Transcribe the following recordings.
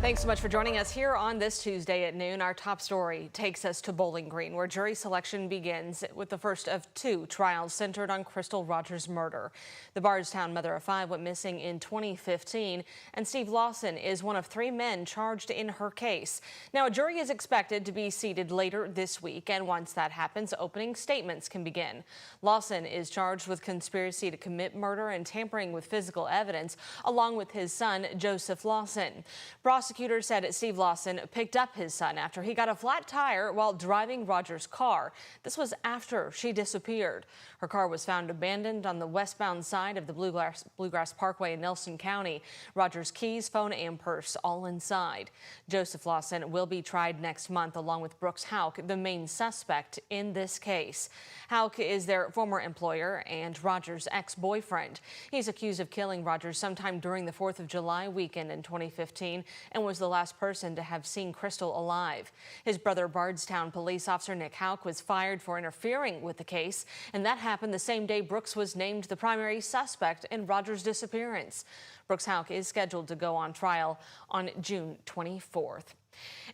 Thanks so much for joining us here on this Tuesday at noon. Our top story takes us to Bowling Green, where jury selection begins with the first of two trials centered on Crystal Rogers' murder. The Bardstown mother of five went missing in 2015, and Steve Lawson is one of three men charged in her case. Now, a jury is expected to be seated later this week, and once that happens, opening statements can begin. Lawson is charged with conspiracy to commit murder and tampering with physical evidence, along with his son, Joseph Lawson. Prosecutors said Steve Lawson picked up his son after he got a flat tire while driving Rogers' car. This was after she disappeared. Her car was found abandoned on the westbound side of the Bluegrass Parkway in Nelson County. Rogers' keys, phone, and purse all inside. Joseph Lawson will be tried next month along with Brooks Houck, the main suspect in this case. Houck is their former employer and Rogers' ex-boyfriend. He's accused of killing Rogers sometime during the 4th of July weekend in 2015 and was the last person to have seen Crystal alive. His brother, Bardstown police officer Nick Houck, was fired for interfering with the case, and that happened the same day Brooks was named the primary suspect in Rogers' disappearance. Brooks Houck is scheduled to go on trial on June 24th.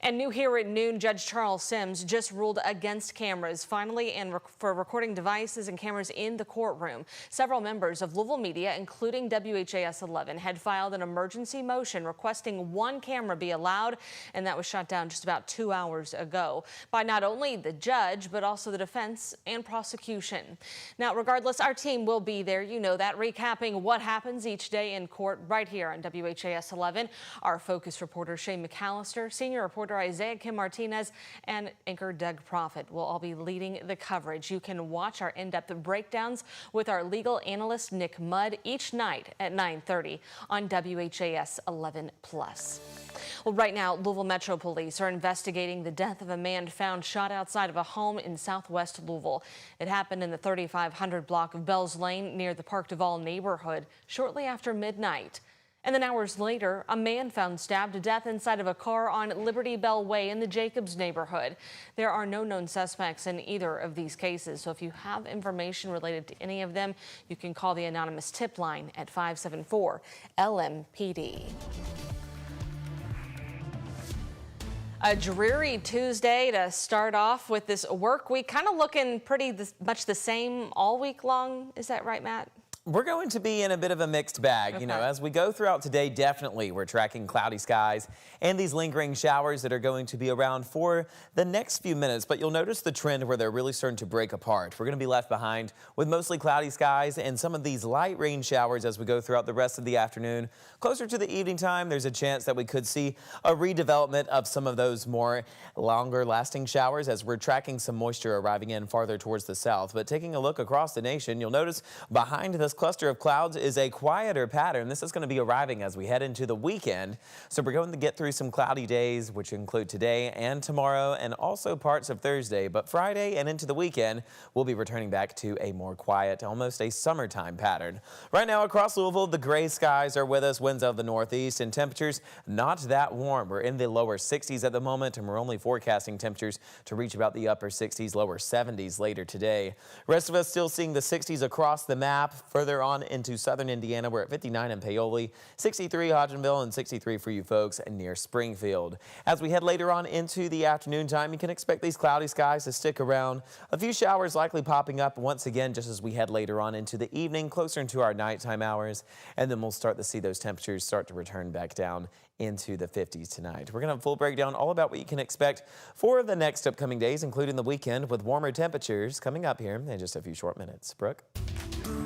And new here at noon, Judge Charles Sims just ruled against cameras, finally, and for recording devices and cameras in the courtroom. Several members of Louisville media, including WHAS11, had filed an emergency motion requesting one camera be allowed, and that was shot down just about 2 hours ago by not only the judge, but also the defense and prosecution. Now, regardless, our team will be there, you know that, recapping what happens each day in court right here on WHAS11. Our focus reporter, Shane McAllister, senior reporter Isaiah Kim Martinez, and anchor Doug Profit will all be leading the coverage. You can watch our in-depth breakdowns with our legal analyst Nick Mudd each night at 9:30 on WHAS 11+. Well, right now, Louisville Metro Police are investigating the death of a man found shot outside of a home in southwest Louisville. It happened in the 3500 block of Bells Lane near the Park Duval neighborhood shortly after midnight. And then hours later, a man found stabbed to death inside of a car on Liberty Bell Way in the Jacobs neighborhood. There are no known suspects in either of these cases, so if you have information related to any of them, you can call the anonymous tip line at 574-LMPD. A dreary Tuesday to start off with this work week, kind of looking pretty much the same all week long. Is that right, Matt? We're going to be in a bit of a mixed bag. You know, as we go throughout today, definitely we're tracking cloudy skies and these lingering showers that are going to be around for the next few minutes. But you'll notice the trend where they're really starting to break apart. We're going to be left behind with mostly cloudy skies and some of these light rain showers as we go throughout the rest of the afternoon. Closer to the evening time, there's a chance that we could see a redevelopment of some of those more longer lasting showers as we're tracking some moisture arriving in farther towards the south. But taking a look across the nation, you'll notice behind this cluster of clouds is a quieter pattern. This is going to be arriving as we head into the weekend. So we're going to get through some cloudy days, which include today and tomorrow and also parts of Thursday. But Friday and into the weekend, we'll be returning back to a more quiet, almost a summertime pattern. Right now across Louisville, the gray skies are with us, winds out of the northeast, and temperatures not that warm. We're in the lower 60s at the moment, and we're only forecasting temperatures to reach about the upper 60s, lower 70s later today. Rest of us still seeing the 60s across the map. Further on into southern Indiana, we're at 59 in Paoli, 63 Hodgenville, and 63 for you folks near Springfield. As we head later on into the afternoon time, you can expect these cloudy skies to stick around. A few showers likely popping up once again just as we head later on into the evening, closer into our nighttime hours, and then we'll start to see those temperatures start to return back down into the 50s tonight. We're going to have a full breakdown all about what you can expect for the next upcoming days, including the weekend, with warmer temperatures coming up here in just a few short minutes. Brooke?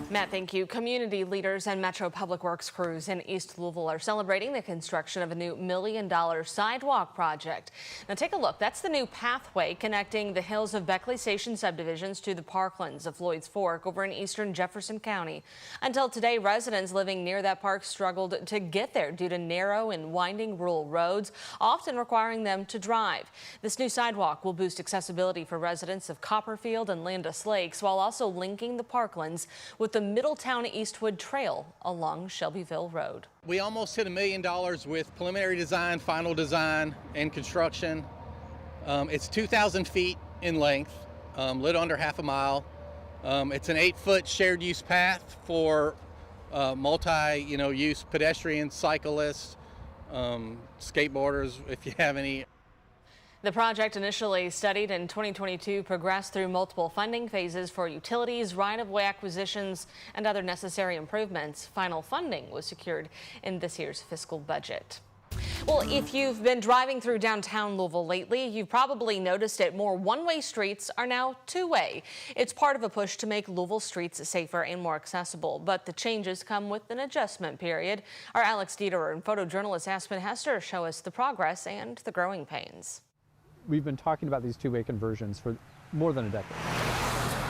Matt, thank you. Community leaders and Metro Public Works crews in East Louisville are celebrating the construction of a new $1 million sidewalk project. Now take a look. That's the new pathway connecting the hills of Beckley Station subdivisions to the parklands of Lloyd's Fork over in eastern Jefferson County. Until today, residents living near that park struggled to get there due to narrow and winding rural roads, often requiring them to drive. This new sidewalk will boost accessibility for residents of Copperfield and Landis Lakes while also linking the parklands with the Middletown Eastwood Trail along Shelbyville Road. We almost hit $1 million with preliminary design, final design, and construction. It's 2,000 feet in length, little under half a mile. It's an 8-foot shared use path for multi-use pedestrians, cyclists, skateboarders, if you have any. The project, initially studied in 2022, progressed through multiple funding phases for utilities, right-of-way acquisitions, and other necessary improvements. Final funding was secured in this year's fiscal budget. Well, if you've been driving through downtown Louisville lately, you've probably noticed that more one-way streets are now two-way. It's part of a push to make Louisville streets safer and more accessible, but the changes come with an adjustment period. Our Alex Dieterer and photojournalist Aspen Hester show us the progress and the growing pains. We've been talking about these two-way conversions for more than a decade.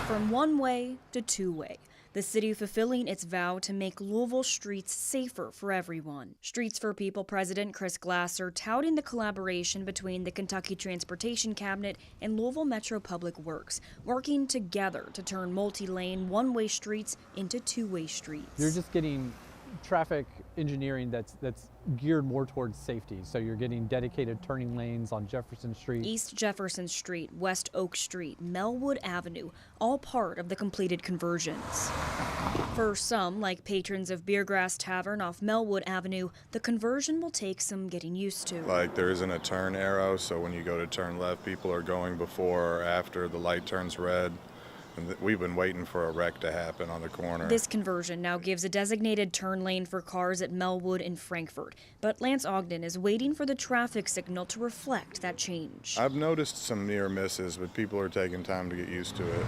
From one-way to two-way, the city fulfilling its vow to make Louisville streets safer for everyone. Streets for People President Chris Glasser touting the collaboration between the Kentucky Transportation Cabinet and Louisville Metro Public Works, working together to turn multi-lane one-way streets into two-way streets. You're just getting traffic engineering that's geared more towards safety. So you're getting dedicated turning lanes on Jefferson Street. East Jefferson Street, West Oak Street, Melwood Avenue, all part of the completed conversions. For some, like patrons of Beergrass Tavern off Melwood Avenue, the conversion will take some getting used to. Like there isn't a turn arrow, so when you go to turn left, people are going before or after the light turns red. And we've been waiting for a wreck to happen on the corner. This conversion now gives a designated turn lane for cars at Melwood and Frankfort, but Lance Ogden is waiting for the traffic signal to reflect that change. I've noticed some near misses, but people are taking time to get used to it.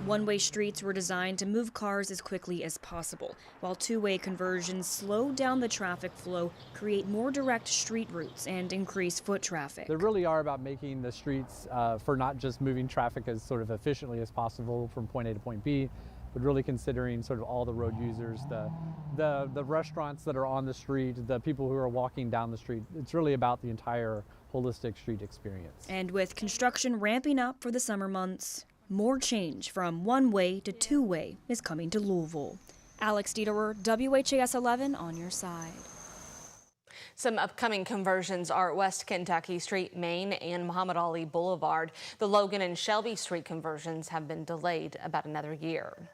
One-way streets were designed to move cars as quickly as possible, while two-way conversions slow down the traffic flow, create more direct street routes, and increase foot traffic. They really are about making the streets for not just moving traffic as sort of efficiently as possible from point A to point B, but really considering sort of all the road users, the restaurants that are on the street, the people who are walking down the street. It's really about the entire holistic street experience. And with construction ramping up for the summer months, more change from one-way to two-way is coming to Louisville. Alex Dieterer, WHAS11 on your side. Some upcoming conversions are West Kentucky Street, Main, and Muhammad Ali Boulevard. The Logan and Shelby Street conversions have been delayed about another year.